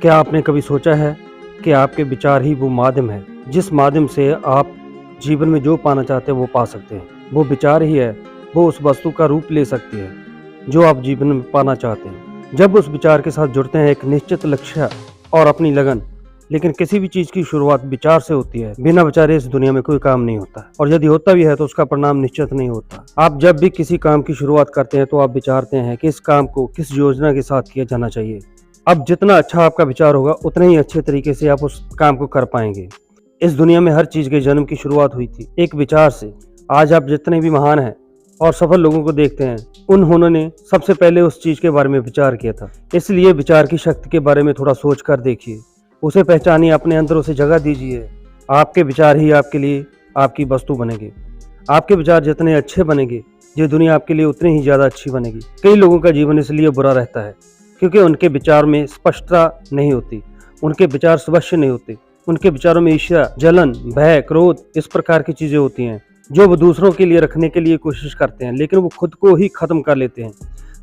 क्या आपने कभी सोचा है कि आपके विचार ही वो माध्यम है जिस माध्यम से आप जीवन में जो पाना चाहते हैं वो पा सकते हैं। वो विचार ही है, वो उस वस्तु का रूप ले सकती है जो आप जीवन में पाना चाहते हैं। जब उस विचार के साथ जुड़ते हैं एक निश्चित लक्ष्य और अपनी लगन। लेकिन किसी भी चीज़ की शुरुआत विचार से होती है। बिना विचारे इस दुनिया में कोई काम नहीं होता, और यदि होता भी है तो उसका परिणाम निश्चित नहीं होता। आप जब भी किसी काम की शुरुआत करते हैं तो आप विचारते हैं कि इस काम को किस योजना के साथ किया जाना चाहिए। अब जितना अच्छा आपका विचार होगा उतने ही अच्छे तरीके से आप उस काम को कर पाएंगे। इस दुनिया में हर चीज़ के जन्म की शुरुआत हुई थी एक विचार से। आज आप जितने भी महान हैं और सफल लोगों को देखते हैं, उन्होंने सबसे पहले उस चीज़ के बारे में विचार किया था। इसलिए विचार की शक्ति के बारे में थोड़ा सोच कर देखिए, उसे पहचानिए, अपने अंदर उसे जगह दीजिए। आपके विचार ही आपके लिए आपकी वस्तु बनेंगे। आपके विचार जितने अच्छे बनेंगे, ये दुनिया आपके लिए उतनी ही ज़्यादा अच्छी बनेगी। कई लोगों का जीवन इसलिए बुरा रहता है क्योंकि उनके विचार में स्पष्टता नहीं होती, उनके विचार स्पष्ट नहीं होते। उनके विचारों में ईर्ष्या, जलन, भय, क्रोध, इस प्रकार की चीज़ें होती हैं जो वो दूसरों के लिए रखने के लिए कोशिश करते हैं, लेकिन वो खुद को ही खत्म कर लेते हैं।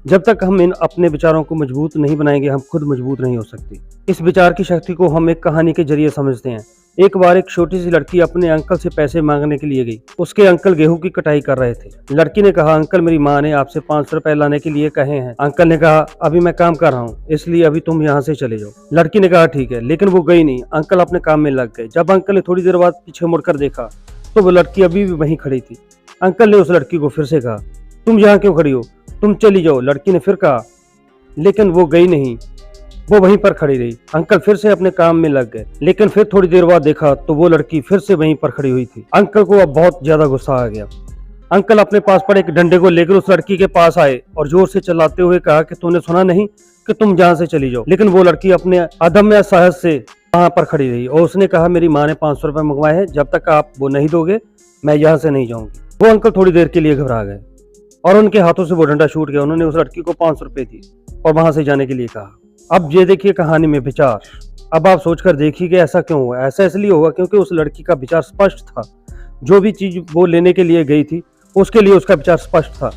जब तक हम इन अपने विचारों को मजबूत नहीं बनाएंगे, हम खुद मजबूत नहीं हो सकते। इस विचार की शक्ति को हम एक कहानी के जरिए समझते हैं। एक बार एक छोटी सी लड़की अपने अंकल से पैसे मांगने के लिए गई। उसके अंकल गेहूं की कटाई कर रहे थे। लड़की ने कहा, अंकल मेरी माँ ने आपसे 500 रुपए लाने के लिए कहे हैं। अंकल ने कहा, अभी मैं काम कर रहा हूँ, इसलिए अभी तुम यहाँ से चले जाओ। लड़की ने कहा ठीक है, लेकिन वो गई नहीं। अंकल अपने काम में लग गए। जब अंकल ने थोड़ी देर बाद पीछे मुड़कर देखा तो वो लड़की अभी भी वहीं खड़ी थी। अंकल ने उस लड़की को फिर से कहा, तुम यहाँ क्यों खड़ी हो, तुम चली जाओ। लड़की ने फिर कहा, लेकिन वो गई नहीं, वो वहीं पर खड़ी रही। अंकल फिर से अपने काम में लग गए, लेकिन फिर थोड़ी देर बाद देखा तो वो लड़की फिर से वहीं पर खड़ी हुई थी। अंकल को अब बहुत ज्यादा गुस्सा आ गया। अंकल अपने पास पड़े एक डंडे को लेकर उस लड़की के पास आए और जोर से चिल्लाते हुए कहा कि तूने सुना नहीं कि तुम यहाँ से चली जाओ। लेकिन वो लड़की अपने अदम्य साहस से वहां पर खड़ी रही और उसने कहा, मेरी माँ ने 500 रुपए मंगवाए हैं, जब तक आप वो नहीं दोगे मैं यहाँ से नहीं जाऊंगी। वो अंकल थोड़ी देर के लिए घबरा गए और उनके हाथों से वो डंडा छूट गया। उन्होंने उस लड़की को 500 रुपए दिए और वहां से जाने के लिए कहा। अब ये देखिए कहानी में विचार। अब आप सोचकर देखिए कि ऐसा क्यों हुआ। ऐसा इसलिए हुआ क्योंकि उस लड़की का विचार स्पष्ट था। जो भी चीज वो लेने के लिए गई थी उसके लिए उसका विचार स्पष्ट था।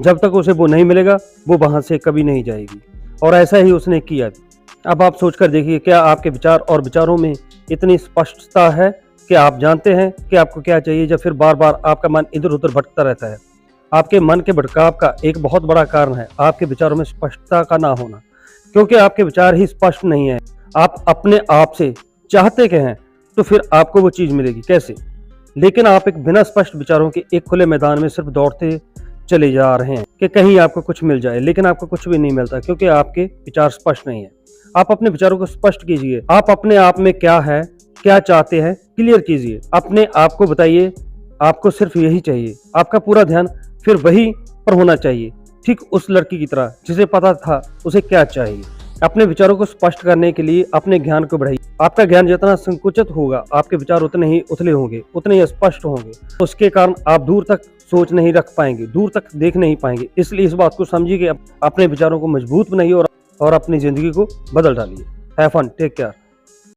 जब तक उसे वो नहीं मिलेगा वो वहां से कभी नहीं जाएगी, और ऐसा ही उसने किया भी। अब आप सोचकर देखिए, क्या आपके विचार और विचारों में इतनी स्पष्टता है कि आप जानते हैं कि आपको क्या चाहिए, या फिर बार बार आपका मन इधर उधर भटकता रहता है। आपके मन के भटकाव का एक बहुत बड़ा कारण है आपके विचारों में स्पष्टता का ना होना, क्योंकि आपके विचार ही स्पष्ट नहीं है। आप अपने आप से चाहते क्या हैं तो फिर आपको वो चीज मिलेगी कैसे। लेकिन आप एक बिना स्पष्ट विचारों के एक खुले मैदान में सिर्फ दौड़ते चले जा रहे हैं कि कहीं आपको कुछ मिल जाए, लेकिन आपको कुछ भी नहीं मिलता क्योंकि आपके विचार स्पष्ट नहीं है। आप अपने विचारों को स्पष्ट कीजिए। आप अपने आप में क्या है, क्या चाहते हैं, क्लियर कीजिए। अपने आप को बताइए आपको सिर्फ यही चाहिए। आपका पूरा ध्यान फिर वही पर होना चाहिए, ठीक उस लड़की की तरह जिसे पता था उसे क्या चाहिए। अपने विचारों को स्पष्ट करने के लिए अपने ज्ञान को बढ़ाइए। आपका ज्ञान जितना संकुचित होगा, आपके विचार उतने ही उथले होंगे, उतने ही स्पष्ट होंगे। उसके कारण आप दूर तक सोच नहीं रख पाएंगे, दूर तक देख नहीं पाएंगे। इसलिए इस बात को समझिए कि अपने विचारों को मजबूत बनाइए और अपनी जिंदगी को बदल डालिए। Have fun, take care.